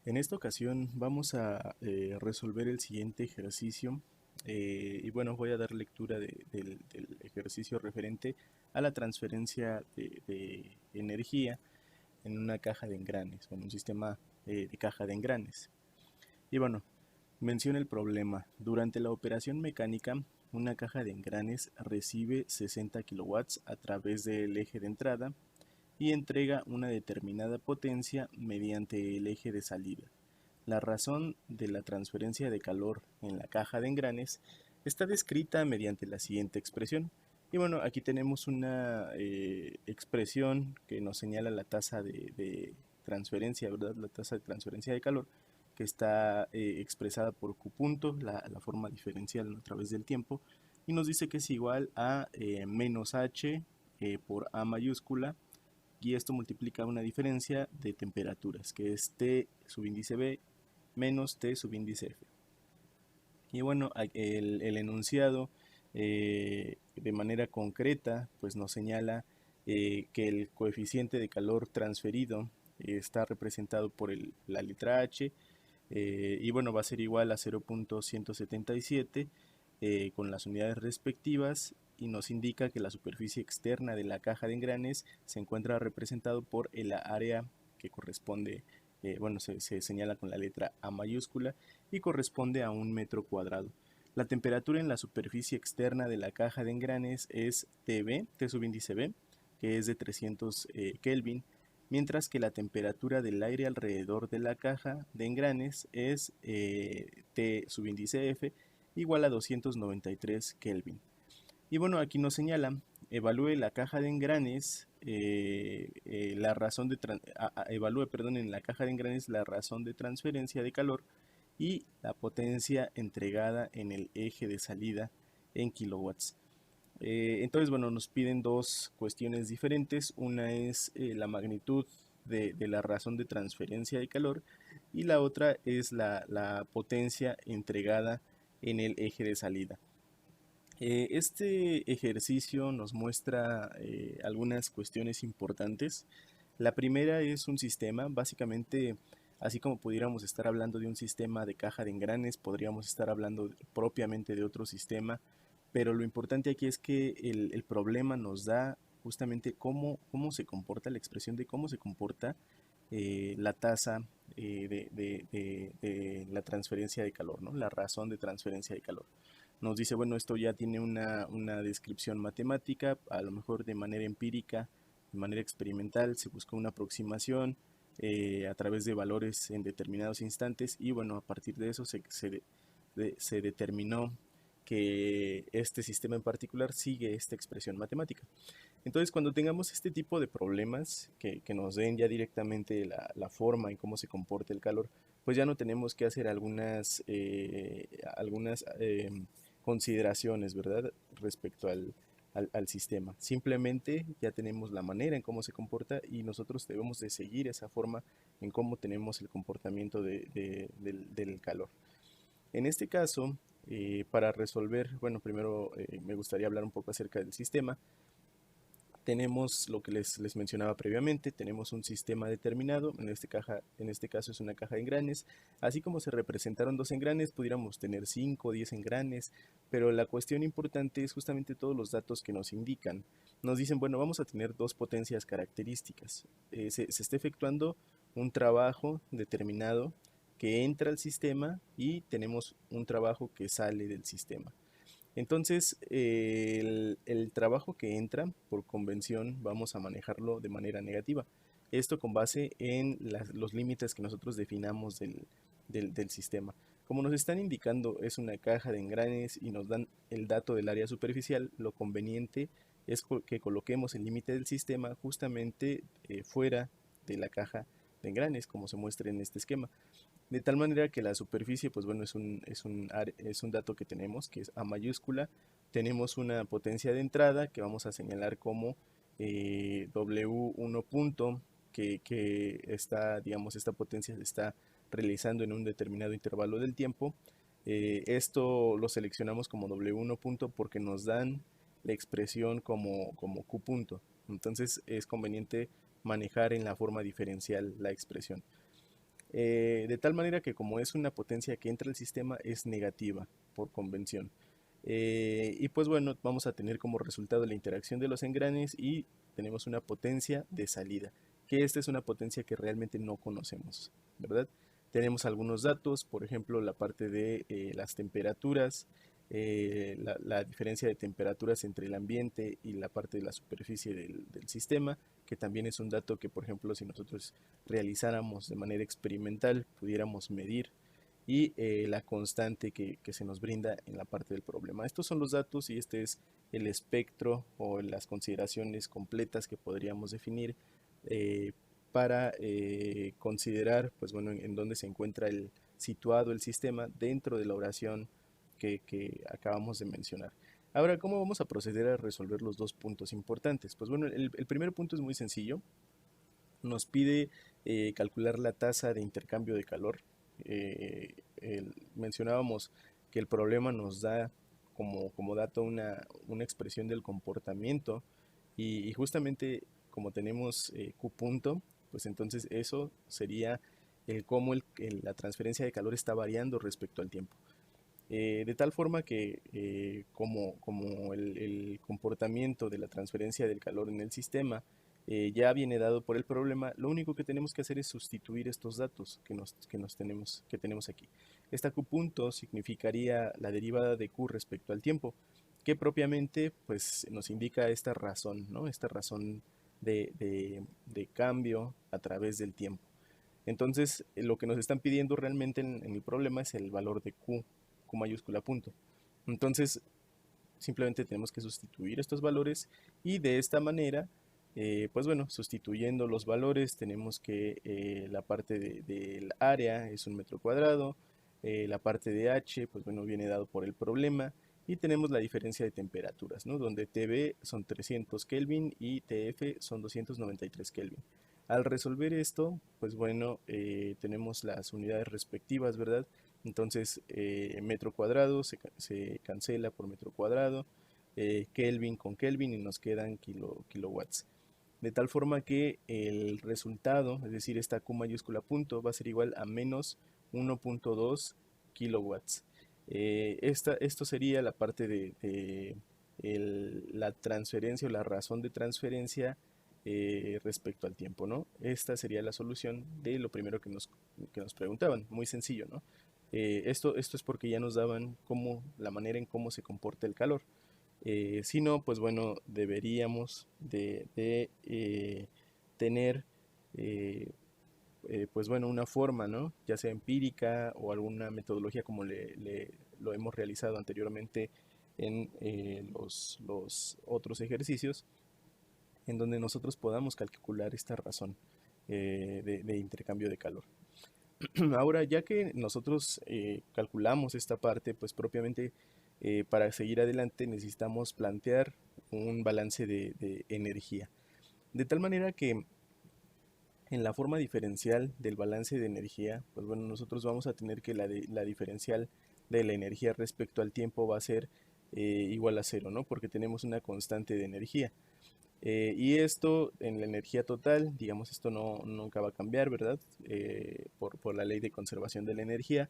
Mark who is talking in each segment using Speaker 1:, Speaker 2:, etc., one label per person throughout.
Speaker 1: En esta ocasión vamos a resolver el siguiente ejercicio y bueno, voy a dar lectura del ejercicio referente a la transferencia de energía en una caja de engranes, o en un sistema de caja de engranes. Y bueno, menciona el problema. Durante la operación mecánica, una caja de engranes recibe 60 kilowatts a través del eje de entrada y entrega una determinada potencia mediante el eje de salida. La razón de la transferencia de calor en la caja de engranes está descrita mediante la siguiente expresión. Y bueno, aquí tenemos una expresión que nos señala la tasa de transferencia, ¿verdad? La tasa de transferencia de calor que está expresada por Q punto, la forma diferencial a través del tiempo, y nos dice que es igual a menos H por A mayúscula, y esto multiplica una diferencia de temperaturas, que es T subíndice B menos T subíndice F. Y bueno, el enunciado de manera concreta pues nos señala que el coeficiente de calor transferido está representado por la letra H, y bueno, va a ser igual a 0.177 con las unidades respectivas, y nos indica que la superficie externa de la caja de engranes se encuentra representado por el área que corresponde, bueno, se señala con la letra A mayúscula y corresponde a 1 metro cuadrado. La temperatura en la superficie externa de la caja de engranes es TB, T subíndice B, que es de 300 Kelvin, mientras que la temperatura del aire alrededor de la caja de engranes es T subíndice F, igual a 293 Kelvin. Y bueno, aquí nos señala, evalúe la caja de engranes, la razón de evalúe, perdón, en la caja de engranes la razón de transferencia de calor y la potencia entregada en el eje de salida en kilowatts. Entonces, bueno, nos piden dos cuestiones diferentes. Una es la magnitud de la razón de transferencia de calor, y la otra es la potencia entregada en el eje de salida. Este ejercicio nos muestra algunas cuestiones importantes. La primera es un sistema, básicamente, así como pudiéramos estar hablando de un sistema de caja de engranes, podríamos estar hablando propiamente de otro sistema, pero lo importante aquí es que el problema nos da justamente cómo se comporta, la expresión de cómo se comporta la tasa de la transferencia de calor, ¿no? La razón de transferencia de calor. Nos dice, bueno, esto ya tiene una descripción matemática, a lo mejor de manera empírica, de manera experimental, se buscó una aproximación a través de valores en determinados instantes, y bueno, a partir de eso se determinó que este sistema en particular sigue esta expresión matemática. Entonces, cuando tengamos este tipo de problemas que nos den ya directamente la forma en cómo se comporta el calor, pues ya no tenemos que hacer algunas consideraciones, ¿verdad? Respecto al sistema. Simplemente ya tenemos la manera en cómo se comporta, y nosotros debemos de seguir esa forma en cómo tenemos el comportamiento del calor. En este caso, para resolver, bueno, primero me gustaría hablar un poco acerca del sistema. Tenemos lo que les mencionaba previamente, tenemos un sistema determinado, en este caso es una caja de engranes. Así como se representaron dos engranes, pudiéramos tener 5 o 10 engranes, pero la cuestión importante es justamente todos los datos que nos indican. Nos dicen, bueno, vamos a tener dos potencias características. Se está efectuando un trabajo determinado que entra al sistema, y tenemos un trabajo que sale del sistema. Entonces, el trabajo que entra, por convención, vamos a manejarlo de manera negativa. Esto con base en los límites que nosotros definamos del sistema. Como nos están indicando, es una caja de engranes y nos dan el dato del área superficial, lo conveniente es que coloquemos el límite del sistema justamente fuera de la caja de engranes, como se muestra en este esquema. De tal manera que la superficie, pues bueno, es un dato que tenemos, que es A mayúscula. Tenemos una potencia de entrada que vamos a señalar como W1 punto, que está, digamos, esta potencia se está realizando en un determinado intervalo del tiempo. Esto lo seleccionamos como W1 punto porque nos dan la expresión como Q punto. Entonces es conveniente manejar en la forma diferencial la expresión. de tal manera que como es una potencia que entra al sistema es negativa por convención. Y pues bueno, vamos a tener como resultado la interacción de los engranes y tenemos una potencia de salida, que esta es una potencia que realmente no conocemos, ¿verdad? Tenemos algunos datos, por ejemplo, la parte de las temperaturas, la diferencia de temperaturas entre el ambiente y la parte de la superficie del sistema, que también es un dato que, por ejemplo, si nosotros realizáramos de manera experimental, pudiéramos medir, y la constante que se nos brinda en la parte del problema. Estos son los datos y este es el espectro o las consideraciones completas que podríamos definir eh, para considerar, pues bueno, en dónde se encuentra situado el sistema dentro de la oración que acabamos de mencionar. Ahora, ¿cómo vamos a proceder a resolver los dos puntos importantes? Pues bueno, el primer punto es muy sencillo. Nos pide calcular la tasa de intercambio de calor. Mencionábamos que el problema nos da como dato una expresión del comportamiento y justamente como tenemos Q punto, pues entonces eso sería el cómo la transferencia de calor está variando respecto al tiempo. De tal forma que como el comportamiento de la transferencia del calor en el sistema ya viene dado por el problema, lo único que tenemos que hacer es sustituir estos datos que tenemos aquí. Esta Q punto significaría la derivada de Q respecto al tiempo, que propiamente pues, nos indica esta razón, ¿no? Esta razón de cambio a través del tiempo. Entonces, lo que nos están pidiendo realmente en el problema es el valor de Q mayúscula punto. Entonces, simplemente tenemos que sustituir estos valores y de esta manera, pues bueno, sustituyendo los valores tenemos que la parte del área es un metro cuadrado, la parte de H, pues bueno, viene dado por el problema y tenemos la diferencia de temperaturas, ¿no? Donde TB son 300 Kelvin y TF son 293 Kelvin. Al resolver esto, pues bueno, tenemos las unidades respectivas, ¿verdad? Entonces, metro cuadrado se cancela por metro cuadrado, Kelvin con Kelvin y nos quedan kilowatts. De tal forma que el resultado, es decir, esta Q mayúscula punto, va a ser igual a menos 1.2 kilowatts. Esto sería la parte de la transferencia o la razón de transferencia respecto al tiempo, ¿no? Esta sería la solución de lo primero que nos preguntaban, muy sencillo, ¿no? Esto es porque ya nos daban la manera en cómo se comporta el calor. Si no, pues bueno, deberíamos de tener, eh, pues bueno, una forma, ¿no? Ya sea empírica o alguna metodología como lo hemos realizado anteriormente en los otros ejercicios, en donde nosotros podamos calcular esta razón de intercambio de calor. Ahora, ya que nosotros calculamos esta parte, pues propiamente para seguir adelante necesitamos plantear un balance de energía. De tal manera que en la forma diferencial del balance de energía, pues bueno, nosotros vamos a tener que la diferencial de la energía respecto al tiempo va a ser igual a cero, ¿no? Porque tenemos una constante de energía. Y esto en la energía total, digamos, esto nunca va a cambiar, ¿verdad? Por la ley de conservación de la energía.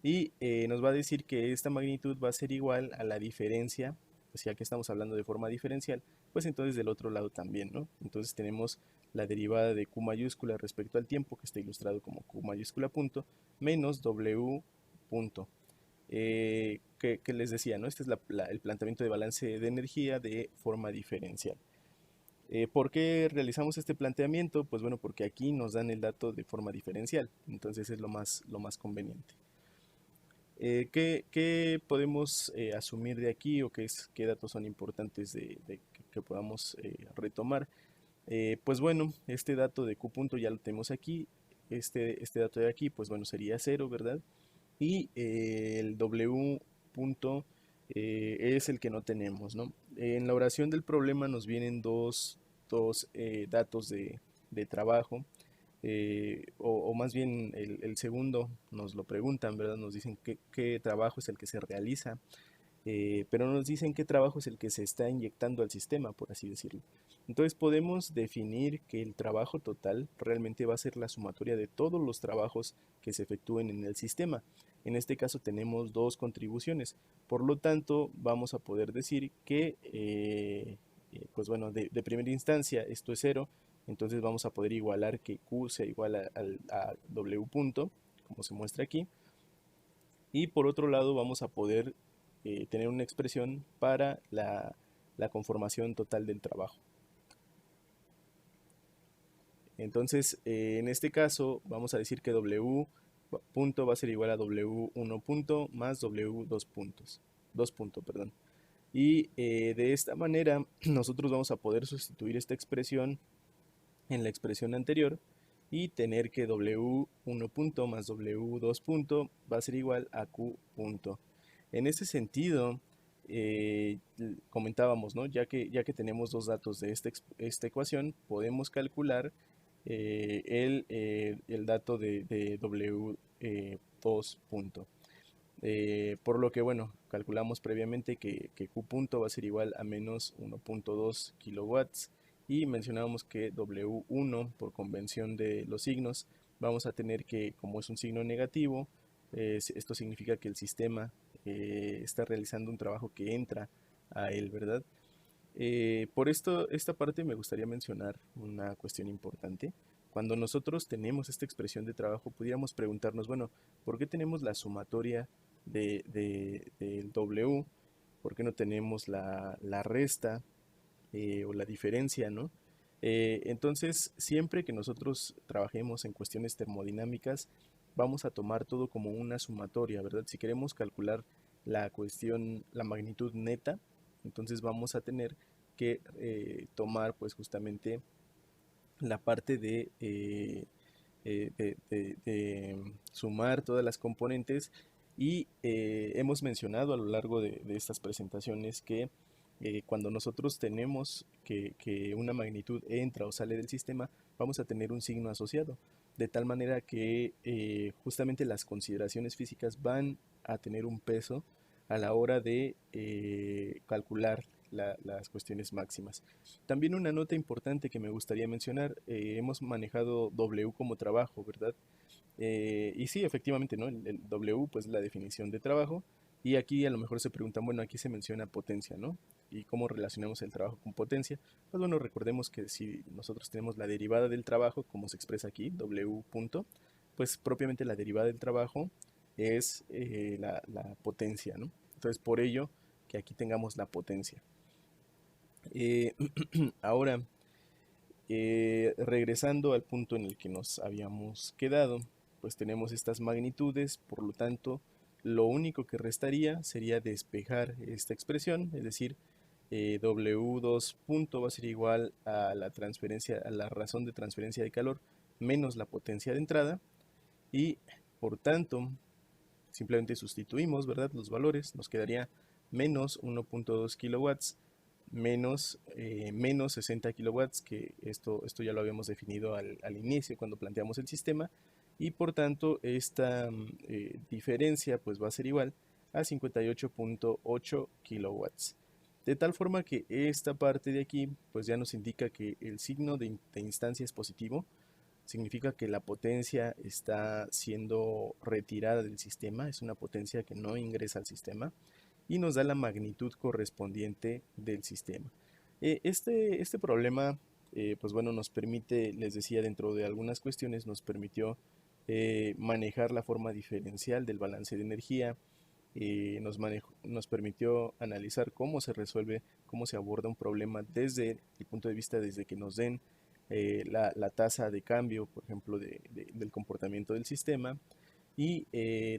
Speaker 1: Y nos va a decir que esta magnitud va a ser igual a la diferencia, pues ya que estamos hablando de forma diferencial, pues entonces del otro lado también, ¿no? Entonces tenemos la derivada de Q mayúscula respecto al tiempo, que está ilustrado como Q mayúscula punto, menos W punto. Que les decía, ¿no? Este es el planteamiento de balance de energía de forma diferencial. ¿Por qué realizamos este planteamiento? Pues bueno, porque aquí nos dan el dato de forma diferencial, entonces es lo más conveniente. ¿Qué podemos asumir de aquí o qué datos son importantes que podamos retomar? Pues bueno, este dato de Q punto ya lo tenemos aquí, este dato de aquí, pues bueno, sería 0, ¿verdad? Y el W punto es el que no tenemos, ¿no? En la oración del problema nos vienen dos datos de trabajo, o más bien el segundo nos lo preguntan, ¿verdad? Nos dicen qué trabajo es el que se realiza. pero no nos dicen qué trabajo es el que se está inyectando al sistema, por así decirlo. Entonces podemos definir que el trabajo total realmente va a ser la sumatoria de todos los trabajos que se efectúen en el sistema. En este caso tenemos dos contribuciones, por lo tanto vamos a poder decir que, pues bueno, de primera instancia esto es cero, entonces vamos a poder igualar que Q sea igual a W punto, como se muestra aquí, y por otro lado vamos a poder tener una expresión para la conformación total del trabajo. Entonces, en este caso, vamos a decir que W punto va a ser igual a W1 punto más W2 puntos. 2 puntos, perdón. Y de esta manera, nosotros vamos a poder sustituir esta expresión en la expresión anterior y tener que W1 punto más W2 punto va a ser igual a Q punto. En ese sentido, comentábamos, ¿no? Ya que tenemos dos datos de esta ecuación, podemos calcular el dato de W2 punto. Por lo que, bueno, calculamos previamente que Q punto va a ser igual a menos 1.2 kilowatts y mencionábamos que W1, por convención de los signos, vamos a tener que, como es un signo negativo, esto significa que el sistema está realizando un trabajo que entra a él, ¿verdad? Por esto, esta parte me gustaría mencionar una cuestión importante. Cuando nosotros tenemos esta expresión de trabajo, pudiéramos preguntarnos, bueno, ¿por qué tenemos la sumatoria del W? ¿Por qué no tenemos la resta o la diferencia, ¿no? Entonces, siempre que nosotros trabajemos en cuestiones termodinámicas, vamos a tomar todo como una sumatoria, ¿verdad? Si queremos calcular la cuestión, la magnitud neta, entonces vamos a tener que tomar pues justamente la parte de sumar todas las componentes y hemos mencionado a lo largo de estas presentaciones que cuando nosotros tenemos que una magnitud entra o sale del sistema, vamos a tener un signo asociado, de tal manera que justamente las consideraciones físicas van a tener un peso a la hora de calcular las cuestiones máximas. También una nota importante que me gustaría mencionar, hemos manejado W como trabajo, ¿verdad? Y sí, efectivamente, ¿no? El W, pues la definición de trabajo. Y aquí a lo mejor se preguntan, bueno, aquí se menciona potencia, ¿no? ¿Y cómo relacionamos el trabajo con potencia? Pues bueno, recordemos que si nosotros tenemos la derivada del trabajo, como se expresa aquí, W punto, pues propiamente la derivada del trabajo es la potencia, ¿no? Entonces, por ello que aquí tengamos la potencia. Eh, Ahora, regresando al punto en el que nos habíamos quedado, pues tenemos estas magnitudes, por lo tanto, lo único que restaría sería despejar esta expresión, es decir, W2 punto va a ser igual a la transferencia, a la razón de transferencia de calor menos la potencia de entrada y por tanto simplemente sustituimos, ¿verdad? Los valores, nos quedaría menos 1.2 kilowatts menos 60 kilowatts, que esto ya lo habíamos definido al inicio cuando planteamos el sistema, y por tanto esta diferencia pues va a ser igual a 58.8 kilowatts. De tal forma que esta parte de aquí pues ya nos indica que el signo de instancia es positivo, significa que la potencia está siendo retirada del sistema, es una potencia que no ingresa al sistema y nos da la magnitud correspondiente del sistema. Este problema, pues bueno, nos permite, les decía, dentro de algunas cuestiones, nos permitió manejar la forma diferencial del balance de energía, nos permitió analizar cómo se resuelve, cómo se aborda un problema desde el punto de vista desde que nos den la tasa de cambio, por ejemplo, del comportamiento del sistema, y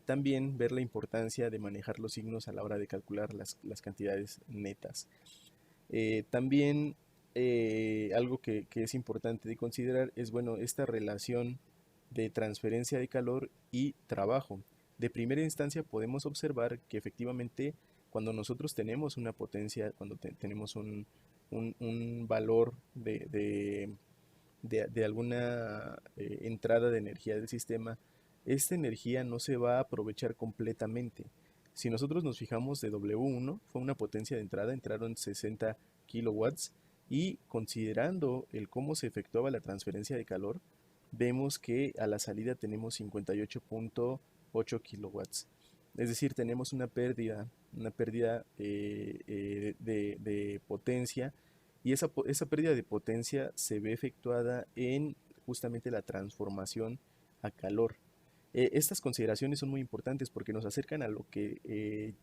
Speaker 1: también ver la importancia de manejar los signos a la hora de calcular las cantidades netas. También algo que es importante de considerar es, bueno, esta relación de transferencia de calor y trabajo. De primera instancia podemos observar que efectivamente cuando nosotros tenemos una potencia, cuando tenemos un valor de alguna entrada de energía del sistema, esta energía no se va a aprovechar completamente, Si nosotros nos fijamos de W1, fue una potencia de entrada, entraron 60 kilowatts, y considerando el cómo se efectuaba la transferencia de calor, vemos que a la salida tenemos 58.8 kilowatts. Es decir, tenemos una pérdida de potencia, y esa pérdida de potencia se ve efectuada en justamente la transformación a calor. Estas consideraciones son muy importantes porque nos acercan a lo que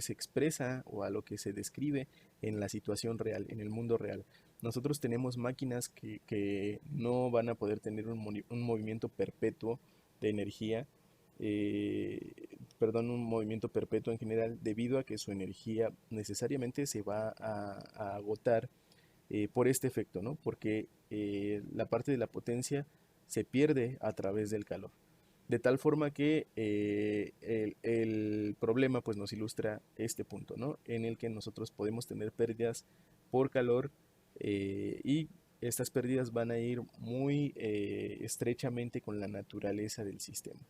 Speaker 1: se expresa o a lo que se describe en la situación real, en el mundo real. Nosotros tenemos máquinas que no van a poder tener un movimiento perpetuo de energía, eh, perdón, un movimiento perpetuo en general, debido a que su energía necesariamente se va a agotar por este efecto, ¿no? Porque la parte de la potencia se pierde a través del calor. De tal forma que el problema pues nos ilustra este punto, ¿no? En el que nosotros podemos tener pérdidas por calor, y estas pérdidas van a ir muy estrechamente con la naturaleza del sistema.